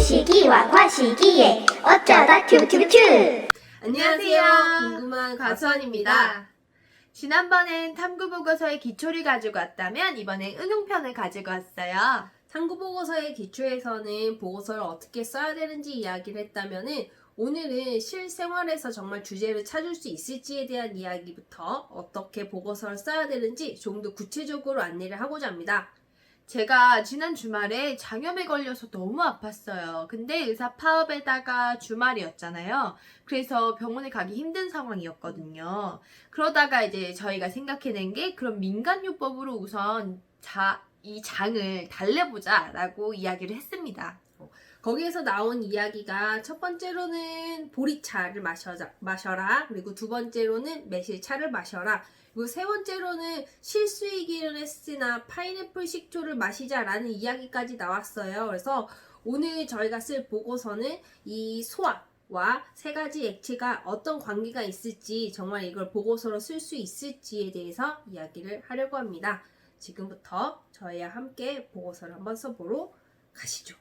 구시기와 과시기의 어쩌다 튜튜튜. 안녕하세요. 궁금한 과수원입니다. 지난번엔 탐구보고서의 기초를 가지고 왔다면 이번엔 응용편을 가지고 왔어요. 탐구보고서의 기초에서는 보고서를 어떻게 써야 되는지 이야기를 했다면은 오늘은 실생활에서 정말 주제를 찾을 수 있을지에 대한 이야기부터 어떻게 보고서를 써야 되는지 좀 더 구체적으로 안내를 하고자 합니다. 제가 지난 주말에 장염에 걸려서 너무 아팠어요. 근데 의사 파업에다가 주말이었잖아요. 그래서 병원에 가기 힘든 상황이었거든요. 그러다가 이제 저희가 생각해낸 게 그럼 민간요법으로 우선 이 장을 달래보자 라고 이야기를 했습니다. 거기에서 나온 이야기가 첫 번째로는 보리차를 마셔라. 그리고 두 번째로는 매실차를 마셔라. 그리고 세 번째로는 실수이기는 했으나 파인애플 식초를 마시자라는 이야기까지 나왔어요. 그래서 오늘 저희가 쓸 보고서는 이 소화와 세 가지 액체가 어떤 관계가 있을지, 정말 이걸 보고서로 쓸 수 있을지에 대해서 이야기를 하려고 합니다. 지금부터 저희와 함께 보고서를 한번 써보러 가시죠.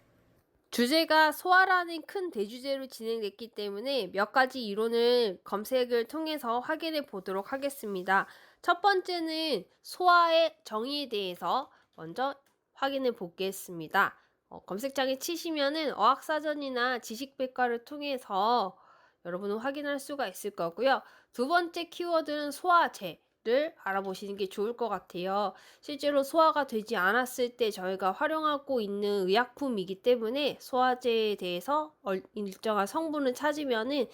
주제가 소화라는 큰 대주제로 진행됐기 때문에 몇 가지 이론을 검색을 통해서 확인해 보도록 하겠습니다. 첫 번째는 소화의 정의에 대해서 먼저 확인해 보겠습니다. 검색창에 치시면은 어학사전이나 지식백과를 통해서 여러분은 확인할 수가 있을 거고요. 두 번째 키워드는 소화제를 알아보시는 게 좋을 것 같아요. 실제로 소화가 되지 않았을 때 저희가 활용하고 있는 의약품이기 때문에 소화제에 대해서 일정한 성분을 찾으면은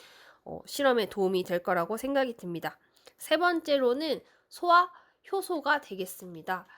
실험에 도움이 될 거라고 생각이 듭니다. 세 번째로는 소화 효소가 되겠습니다.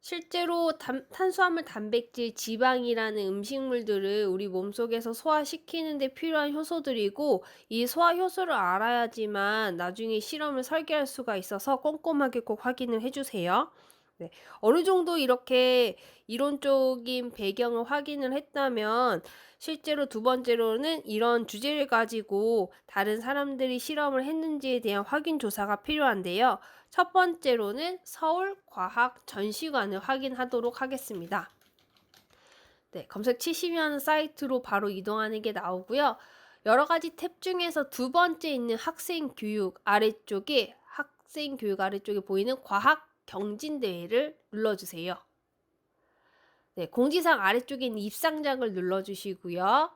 실제로 탄수화물, 단백질, 지방이라는 음식물들을 우리 몸속에서 소화시키는 데 필요한 효소들이고, 이 소화 효소를 알아야지만 나중에 실험을 설계할 수가 있어서 꼼꼼하게 꼭 확인을 해주세요. 네, 어느 정도 이렇게 이론적인 배경을 확인을 했다면 실제로 두 번째로는 이런 주제를 가지고 다른 사람들이 실험을 했는지에 대한 확인 조사가 필요한데요. 첫 번째로는 서울과학전시관을 확인하도록 하겠습니다. 네, 검색 치시면 사이트로 바로 이동하는 게 나오고요. 여러 가지 탭 중에서 두 번째 있는 학생교육 아래쪽에 보이는 과학 경진대회를 눌러주세요. 네, 공지사항 아래쪽에 있는 입상장을 눌러주시고요.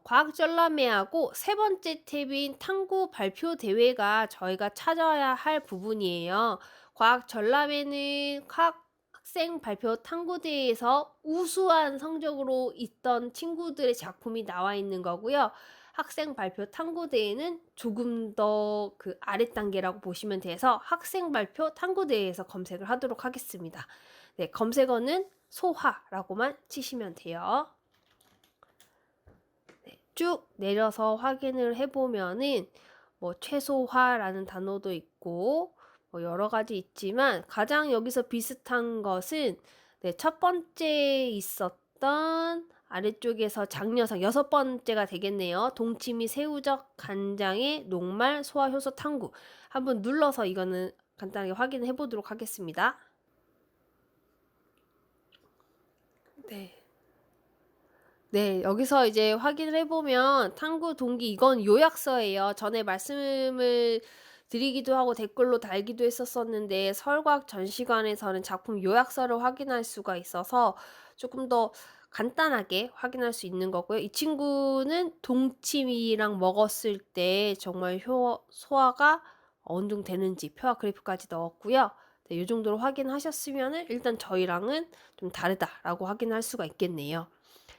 과학전람회하고 세 번째 탭인 탐구 발표 대회가 저희가 찾아야 할 부분이에요. 과학전람회는 학생 발표 탐구대회에서 우수한 성적으로 있던 친구들의 작품이 나와 있는 거고요. 학생 발표 탐구대회는 조금 더 그 아래 단계라고 보시면 돼서 학생 발표 탐구대회에서 검색을 하도록 하겠습니다. 네, 검색어는 소화라고만 치시면 돼요. 네, 쭉 내려서 확인을 해보면은 최소화라는 단어도 있고 여러 가지 있지만 가장 여기서 비슷한 것은 첫 번째 있었던 아래쪽에서 장려상 여섯 번째가 되겠네요. 동치 및 새우젓 간장의 녹말 소화효소 탐구. 한번 눌러서 이거는 간단하게 확인해 보도록 하겠습니다. 네, 여기서 이제 확인을 해보면 탐구 동기, 이건 요약서예요. 전에 말씀을 드리기도 하고 댓글로 달기도 했었는데 서울과학전시관에서는 작품 요약서를 확인할 수가 있어서 조금 더 간단하게 확인할 수 있는 거고요. 이 친구는 동치미랑 먹었을 때 정말 소화가 어느 정도 되는지 표와 그래프까지 넣었고요. 네, 이 정도로 확인하셨으면 일단 저희랑은 좀 다르다라고 확인할 수가 있겠네요.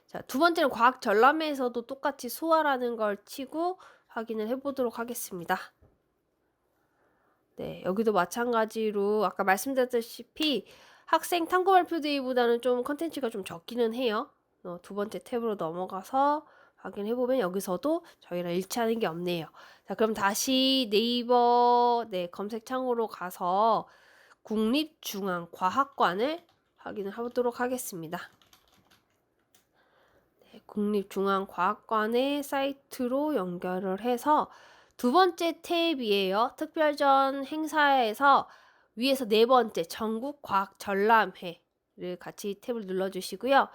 자, 두 번째는 과학 전람회에서도 똑같이 소화라는 걸 치고 확인을 해보도록 하겠습니다. 네, 여기도 마찬가지로 아까 말씀드렸다시피 학생 탐구 발표 데이보다는 좀 컨텐츠가 좀 적기는 해요. 두 번째 탭으로 넘어가서 확인해보면 여기서도 저희랑 일치하는 게 없네요. 자, 그럼 다시 네이버 검색창으로 가서 국립중앙과학관을 확인을 하도록 하겠습니다. 국립중앙과학관의 사이트로 연결을 해서 두 번째 탭이에요. 특별전 행사에서 위에서 네 번째 전국과학전람회를 같이 탭을 눌러주시고요.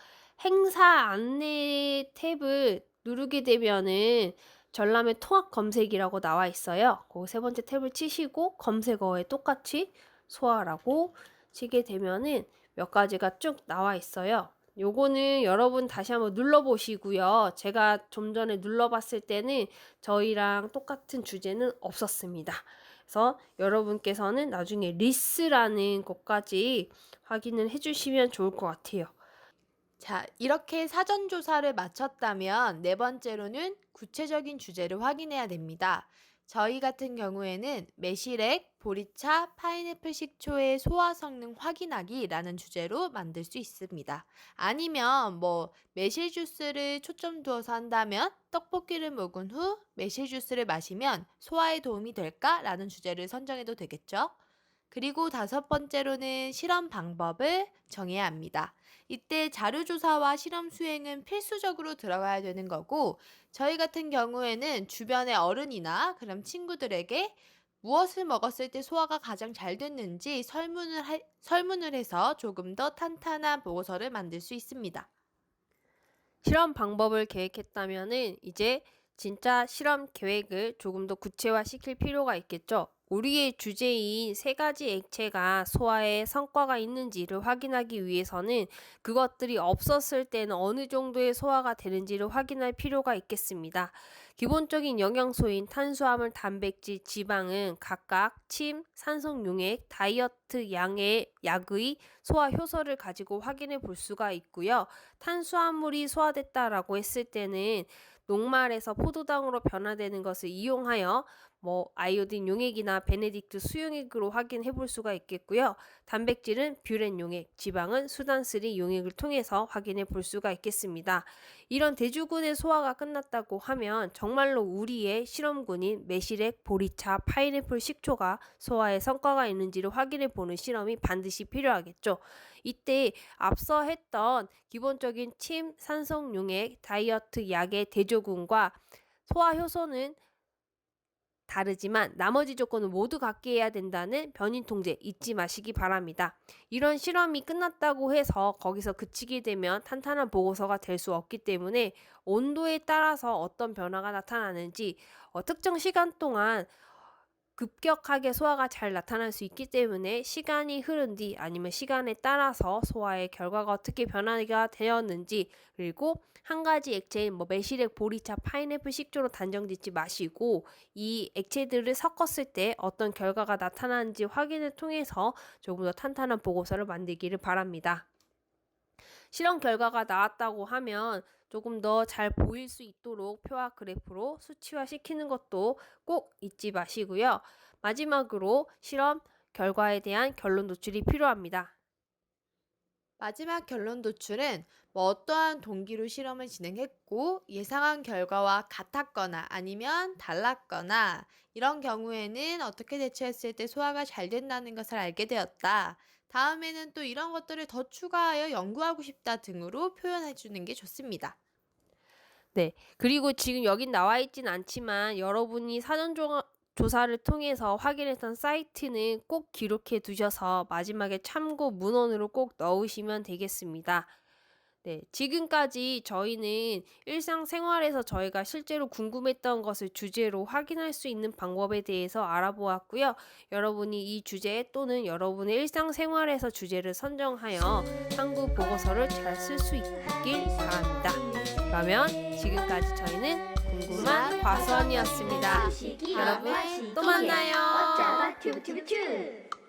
행사 안내 탭을 누르게 되면은 전람회 통합 검색이라고 나와 있어요. 그 세 번째 탭을 치시고 검색어에 똑같이 소아라고 치게 되면은 몇 가지가 쭉 나와 있어요. 요거는 여러분 다시 한번 눌러보시고요. 제가 좀 전에 눌러봤을 때는 저희랑 똑같은 주제는 없었습니다. 그래서 여러분께서는 나중에 리스라는 것까지 확인을 해주시면 좋을 것 같아요. 자, 이렇게 사전 조사를 마쳤다면 네 번째로는 구체적인 주제를 확인해야 됩니다. 저희 같은 경우에는 매실액, 보리차, 파인애플 식초의 소화 성능 확인하기라는 주제로 만들 수 있습니다. 아니면 매실 주스를 초점 두어서 한다면 떡볶이를 먹은 후 매실 주스를 마시면 소화에 도움이 될까라는 주제를 선정해도 되겠죠? 그리고 다섯 번째로는 실험 방법을 정해야 합니다. 이때 자료조사와 실험 수행은 필수적으로 들어가야 되는 거고, 저희 같은 경우에는 주변의 어른이나 그럼 친구들에게 무엇을 먹었을 때 소화가 가장 잘 됐는지 설문을 해서 조금 더 탄탄한 보고서를 만들 수 있습니다. 실험 방법을 계획했다면은 이제 진짜 실험 계획을 조금 더 구체화시킬 필요가 있겠죠. 우리의 주제인 세 가지 액체가 소화에 성과가 있는지를 확인하기 위해서는 그것들이 없었을 때는 어느 정도의 소화가 되는지를 확인할 필요가 있겠습니다. 기본적인 영양소인 탄수화물, 단백질, 지방은 각각 침, 산성용액, 다이어트 약의 소화 효소를 가지고 확인해 볼 수가 있고요. 탄수화물이 소화됐다라고 했을 때는 녹말에서 포도당으로 변화되는 것을 이용하여 아이오딘 용액이나 베네딕트 수용액으로 확인해 볼 수가 있겠고요. 단백질은 뷰렌 용액, 지방은 수단스리 용액을 통해서 확인해 볼 수가 있겠습니다. 이런 대주군의 소화가 끝났다고 하면 정말로 우리의 실험군인 매실액, 보리차, 파인애플 식초가 소화에 성과가 있는지를 확인해 보는 실험이 반드시 필요하겠죠. 이때 앞서 했던 기본적인 침, 산성용액, 다이어트 약의 대조군과 소화 효소는 다르지만 나머지 조건은 모두 갖게 해야 된다는 변인 통제 잊지 마시기 바랍니다. 이런 실험이 끝났다고 해서 거기서 그치게 되면 탄탄한 보고서가 될 수 없기 때문에 온도에 따라서 어떤 변화가 나타나는지 특정 시간 동안 급격하게 소화가 잘 나타날 수 있기 때문에 시간이 흐른 뒤 아니면 시간에 따라서 소화의 결과가 어떻게 변화가 되었는지, 그리고 한 가지 액체인 매실액, 보리차, 파인애플 식초로 단정 짓지 마시고 이 액체들을 섞었을 때 어떤 결과가 나타나는지 확인을 통해서 조금 더 탄탄한 보고서를 만들기를 바랍니다. 실험 결과가 나왔다고 하면 조금 더 잘 보일 수 있도록 표와 그래프로 수치화시키는 것도 꼭 잊지 마시고요. 마지막으로 실험 결과에 대한 결론 도출이 필요합니다. 마지막 결론 도출은 어떠한 동기로 실험을 진행했고 예상한 결과와 같았거나 아니면 달랐거나 이런 경우에는 어떻게 대처했을 때 소화가 잘 된다는 것을 알게 되었다. 다음에는 또 이런 것들을 더 추가하여 연구하고 싶다 등으로 표현해 주는 게 좋습니다. 네. 그리고 지금 여긴 나와 있진 않지만 여러분이 사전 조사를 통해서 확인했던 사이트는 꼭 기록해 두셔서 마지막에 참고 문헌으로 꼭 넣으시면 되겠습니다. 네, 지금까지 저희는 일상생활에서 저희가 실제로 궁금했던 것을 주제로 확인할 수 있는 방법에 대해서 알아보았고요. 여러분이 이 주제 또는 여러분의 일상생활에서 주제를 선정하여 한국 보고서를 잘 쓸 수 있길 바랍니다. 그러면 지금까지 저희는 궁금한 과수원이었습니다. 여러분 또 만나요. 어쩌다 튜튜튜